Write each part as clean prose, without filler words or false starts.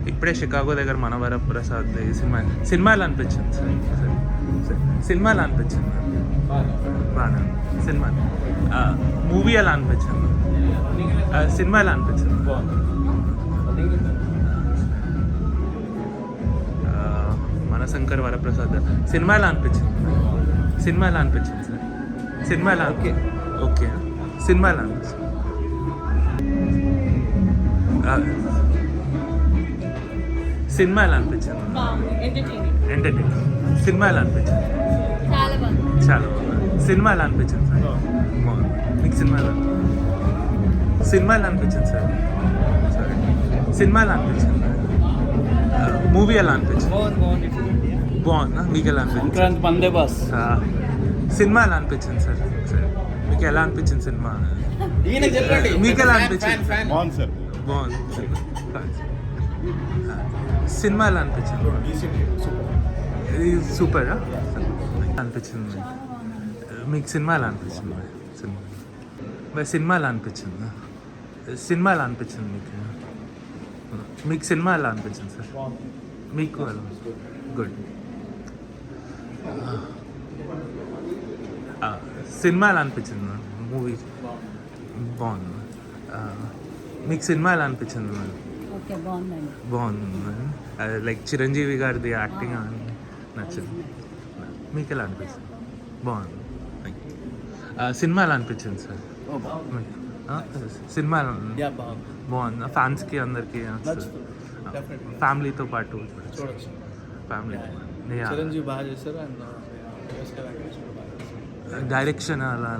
ఇప్పుడే షికాగో దగ్గర మనవరప్రసాద్ సినిమా ఎలా అనిపించింది సార్? సినిమా ఎలా అనిపించింది? బాగా సినిమా మూవీ ఎలా అనిపించింది? సినిమా ఎలా అనిపించింది? మనశంకర్ వరప్రసాద్ సినిమా ఎలా అనిపించింది? సినిమా ఎలా అనిపించింది సార్? సినిమా ఎలా ఓకే సినిమా ఎలా అనిపించింది? సినిమా ఎలా అనిపించింది? ఎంటర్టైనింగ్. సినిమా ఎలా అనిపించింది? చాలా బాగుంది. సినిమా ఎలా అనిపించింది సార్? మీకు సినిమా ఎలా అనిపించింది సార్? సరే సినిమా ఎలా అనిపించింది? మూవీ ఎలా అనిపించింది? బాగుందా? మీకు ఎలా అనిపించింది? సినిమా ఎలా అనిపించింది సార్? సరే మీకు ఎలా అనిపించింది సినిమా? మీకు ఎలా అనిపించింది? బాగుంది. సినిమా ఎలా అనిపించింది? సూపరా అనిపించింది. మీకు సినిమా ఎలా అనిపించింది? సినిమా ఎలా అనిపించింది? సినిమా ఎలా అనిపించింది మీకు సినిమా ఎలా అనిపించింది సార్? మీకు ఎలా? గుడ్. సినిమా ఎలా అనిపించింది? మూవీ బాగుంది. మీకు సినిమా ఎలా అనిపించింది? బాగుంది. లైక్ చిరంజీవి గారిది యాక్టింగ్ అని నచ్చింది. మీకు ఎలా అనిపించింది? బాగుంది. సినిమా ఎలా అనిపించింది సార్? సినిమా బాగుంది. ఫ్యాన్స్కి అందరికీ ఫ్యామిలీతో పాటు చూడొచ్చు. ఫ్యామిలీ డైరెక్షన్ అలా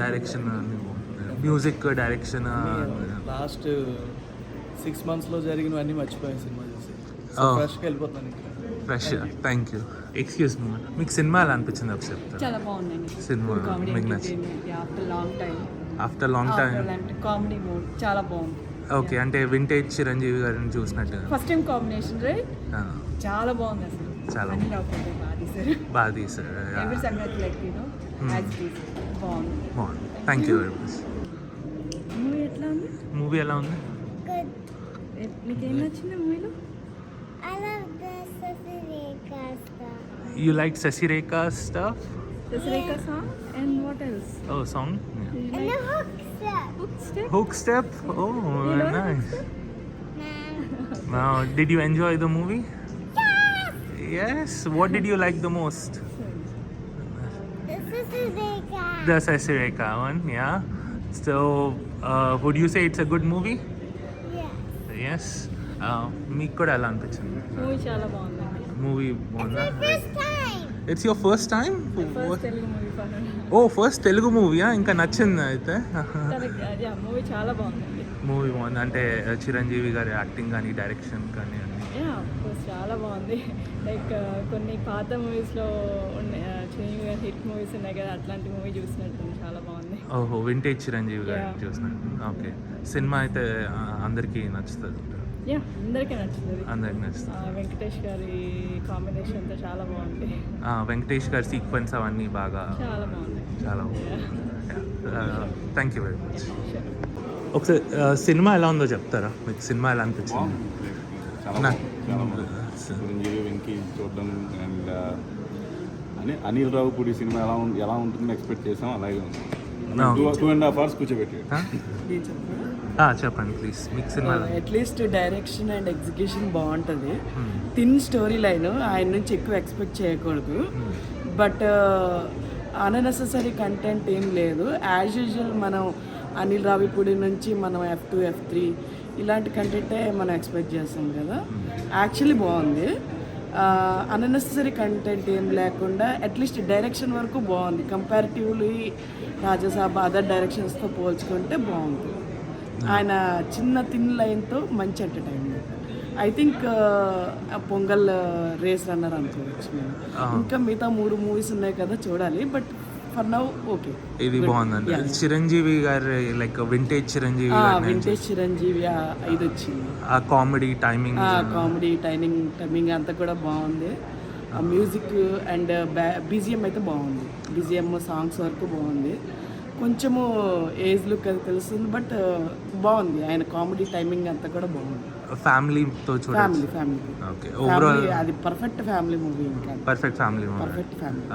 డైరెక్షన్ మ్యూజిక్ డైరెక్షన్ లాస్ట్ 6 monthsలో జరిగినవన్నీ మర్చిపోయాను సినిమా చూసి. ఫ్రెష్గా వెళ్ళిపోతాను. Fresh. Thank you. Excuse me, మీకు సినిమా ఎలా అనిపించింది ఒకసారి చెప్తారా? చాలా బాగుందండి సినిమా మీకు నచ్చింది? After long time comedy mood చాలా బాగుంది. ఓకే, అంటే వింటేజ్ చిరంజీవి గారిని చూసినట్టు ఫస్ట్ టైం కాంబినేషన్ రైట్. చాలా బాగుంది అసలు. చాలా బాగా తీసారు. బాగుంది. Thank you very much. Movie ఎట్లా ఉంది? మూవీ ఎలా ఉంది? మీకు ఏం నచ్చింది మూవీలో? You like Sasireka stuff? Sasireka song and what else? Oh, song? Yeah. And the hook step. Hook step? Oh, nice. Wow, did you enjoy the movie? Yes. What did you like the most? The Sasireka one, yeah. So, would you say it's a good movie? Yes. మీకు కూడా ఎలా అనిపించింది? Movie చాలా బాగుంది. Movie బాగుందా? It's your first time? First Telugu మూవీయా? ఇంకా నచ్చింది అయితే? మూవీ చాలా బాగుంది. మూవీ బాగుంది అంటే చిరంజీవి గారి యాక్టింగ్ కానీ డైరెక్షన్ కానీ అన్ని చాలా బాగుంది. లైక్ కొన్ని పాత మూవీస్లో చిరంజీవి గారి హిట్ మూవీస్ ఉన్నాయి కదా, అట్లాంటి మూవీ చూసినట్టు చాలా బాగుంది. ఓహో, వింటేజ్ చిరంజీవి గారి చూసినట్టు. ఓకే, సినిమా అయితే అందరికీ నచ్చుతుంది. అందరికీ నచ్చుతుంది. వెంకటేష్ గారి కాంబినేషన్ అంతా చాలా బాగుంది. వెంకటేష్ గారి సీక్వెన్స్ అవన్నీ బాగా చాలా బాగుంది. Thank you very much. ఒకసారి సినిమా ఎలా ఉందో చెప్తారా? మీకు సినిమా ఎలా అనిపించింది? చిరంజీవి వెంకీ చూడడం అండ్ అనిల్ రావుపూడి సినిమా ఎలా ఉంటుందని ఎక్స్పెక్ట్ చేసాం, అలాగే ఉంది. 2.5 hours కూర్చోబెట్టాడు. చెప్పండి ప్లీజ్. మీకు cinema at least direction and execution బాగుంటుంది. థిన్ స్టోరీ లైన్, ఆయన నుంచి ఎక్కువ ఎక్స్పెక్ట్ చేయకూడదు. బట్ అన్నెసెసరీ కంటెంట్ ఏం లేదు. యాజ్ యూజువల్ మనం అనిల్ రావిపూడి నుంచి మనం F2, F3 ఇలాంటి కంటెంటే మనం ఎక్స్పెక్ట్ చేస్తాం కదా. యాక్చువల్లీ బాగుంది. అన్నెసెసరీ కంటెంట్ ఏం లేకుండా అట్లీస్ట్ డైరెక్షన్ వరకు బాగుంది. కంపారిటివ్లీ రాజసాబ్ అదర్ డైరెక్షన్స్తో పోల్చుకుంటే బాగుంది. ఆయన చిన్న థిన్ లైన్తో మంచి entertainment. I think Pongal race runner అనుకోవచ్చు మేము. ఇంకా మిగతా 3 మూవీస్ ఉన్నాయి కదా, చూడాలి. But for now okay. ఇది బాగుందండి. చిరంజీవి గారి లైక్ వింటేజ్ చిరంజీవి ఇది వచ్చింది. ఆ కామెడీ టైమింగ్ అంతా కూడా బాగుంది. మ్యూజిక్ అండ్ BGM అయితే బాగుంది. BGM సాంగ్స్ వరకు బాగుంది. కొంచెము ఏజ్ లుక్ అది తెలుస్తుంది, బట్ బాగుంది. ఆయన కామెడీ టైమింగ్ అంతా కూడా బాగుంది. ఫ్యామిలీతో చూడాలి. ఫ్యామిలీ ఓకే, ఓవరాల్ అది పర్ఫెక్ట్ ఫ్యామిలీ మూవీ. ఇంకా పర్ఫెక్ట్ ఫ్యామిలీ పర్ఫెక్ట్ ఫ్యామిలీ.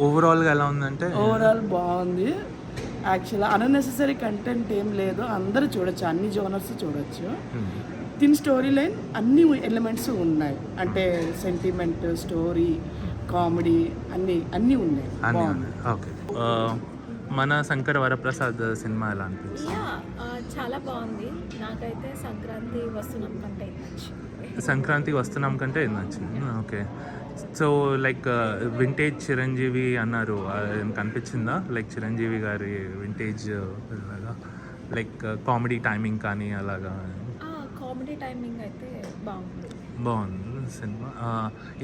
ఓవరాల్గా ఎలా ఉందంటే ఓవరాల్ బాగుంది. యాక్చువల్గా అన్నెసెసరీ కంటెంట్ ఏం లేదు, అందరూ చూడొచ్చు, అన్ని జోనర్స్ చూడొచ్చు. దీని స్టోరీ లైన్ అన్ని ఎలిమెంట్స్ ఉన్నాయి, అంటే సెంటిమెంట్, స్టోరీ, కామెడీ అన్నీ ఉన్నాయి. బాగుంది. ఓకే, మన శంకర్ వరప్రసాద్ సినిమా ఎలా అనిపించింది? చాలా బాగుంది. నాకైతే సంక్రాంతి వస్తున్నాం కంటే నచ్చింది. సంక్రాంతికి వస్తున్నాం కంటే ఇది నచ్చింది. Okay, so like vintage Chiranjeevi అన్నారు, కనిపించిందా? లైక్ చిరంజీవి గారి వింటేజ్ అలాగా, లైక్ కామెడీ టైమింగ్ కానీ అలాగా? కామెడీ టైమింగ్ అయితే బాగుంది సినిమా.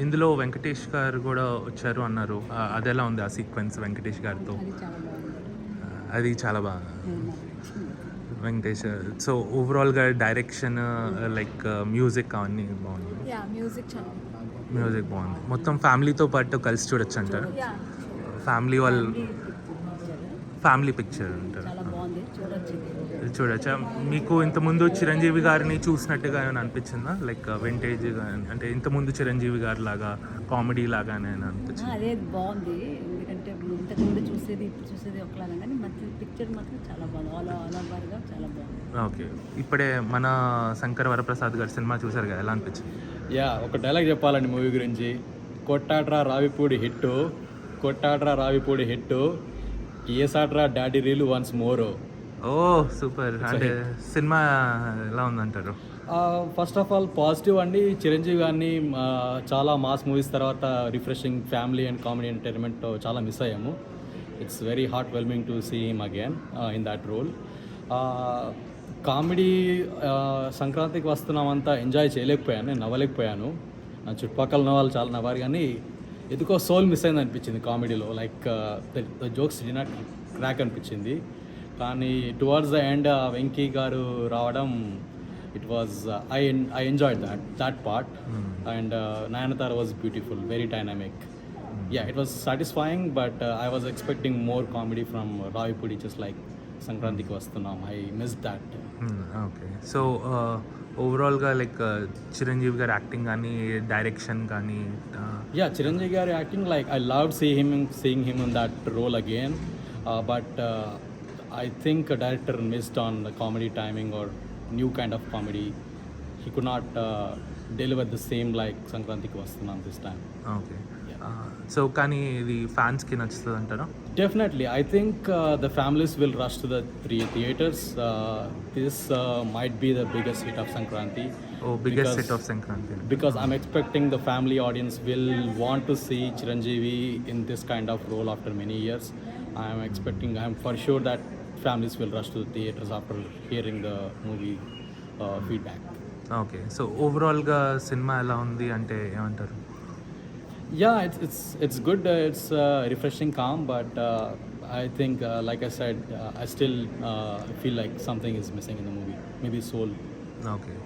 ఇందులో వెంకటేష్ గారు కూడా వచ్చారు అన్నారు, అది ఎలా ఉంది ఆ సీక్వెన్స్ వెంకటేష్ గారితో? అది చాలా బాగా వెంకటేష్. సో ఓవరాల్గా డైరెక్షన్, లైక్ మ్యూజిక్ అవన్నీ బాగుంది. మ్యూజిక్ బాగుంది. మొత్తం ఫ్యామిలీతో పాటు కలిసి చూడొచ్చు అంటారు. ఫ్యామిలీ ఫ్యామిలీ పిక్చర్ అంటారు. చూడొచ్చా? మీకు ఇంతకుముందు చిరంజీవి గారిని చూసినట్టుగా ఏమైనా అనిపించిందా? లైక్ వింటేజ్ అంటే ఇంతకుముందు చిరంజీవి గారి లాగా కామెడీ లాగానే అనిపించింది? అదే బాగుంది, ఎందుకంటే ఇంతకుముందు చూసేది ఇప్పుడు చూసేది ఒకలాగా, కానీ మంచి పిక్చర్ మాత్రం చాలా బాగుంది. ఆల్ ఓవర్గా చాలా బాగుంది. ఓకే, ఇప్పుడే మన శంకర్ వరప్రసాద్ గారి సినిమా చూసారు కదా, ఎలా అనిపించింది? ఒక డైలాగ్ చెప్పాలండి మూవీ గురించి. కొట్టాడ్రా రావిపూడి హిట్టు, కొట్టాడ్రా రావిపూడి హిట్టు, ఏసాడ్రా డాడీ రీలు వన్స్ మోరు. ఓ సూపర్. అంటే సినిమా ఎలా ఉందంటారు? ఫస్ట్ ఆఫ్ ఆల్ పాజిటివ్ అండి. చిరంజీవి గారిని చాలా మాస్ మూవీస్ తర్వాత refreshing family and comedy entertainment చాలా మిస్ అయ్యాము. It's very heart whelming to see him again in that role. Comedy సంక్రాంతికి వస్తున్నామంతా ఎంజాయ్ చేయలేకపోయాను, నేను నవ్వలేకపోయాను. నా చుట్టుపక్కల ఉన్న వాళ్ళు చాలా నవ్వారు, కానీ ఎందుకో సోల్ మిస్ అయింది అనిపించింది కామెడీలో. Like the jokes did not crack అనిపించింది. కానీ టువర్డ్స్ ద ఎండ్ వెంకీ గారు రావడం, it was I enjoyed that part. And Nayanthara was beautiful, very dynamic. It was satisfying, but I was expecting more comedy from Ravipudi, just like Sankrantiki Vastunam. I missed that. Okay, so ఓవరాల్గా like Chiranjeevi గారి acting కానీ direction కానీ? Chiranjeevi Garu acting, like I loved seeing him in that role again, but I think a director missed on the comedy timing or new kind of comedy. He could not deliver the same like Sankrantiki Vastunam this time. Okay, so కానీ ఇది ఫ్యాన్స్కి నచ్చుతుంది అంటారా? Definitely. I think the families will rush to the theaters. This might be the biggest hit of Sankranti. Biggest hit of Sankranti. Because I'm expecting the family audience will want to see Chiranjeevi in this kind of role after many years. I'm for sure that families will rush to the theaters after hearing the movie feedback. Okay, so ఓవరాల్గా cinema ఎలా ఉంది అంటే ఏమంటారు? It's good. It's refreshing, calm, but I think, like I said, I still feel like something is missing in the movie. Maybe soul. Okay.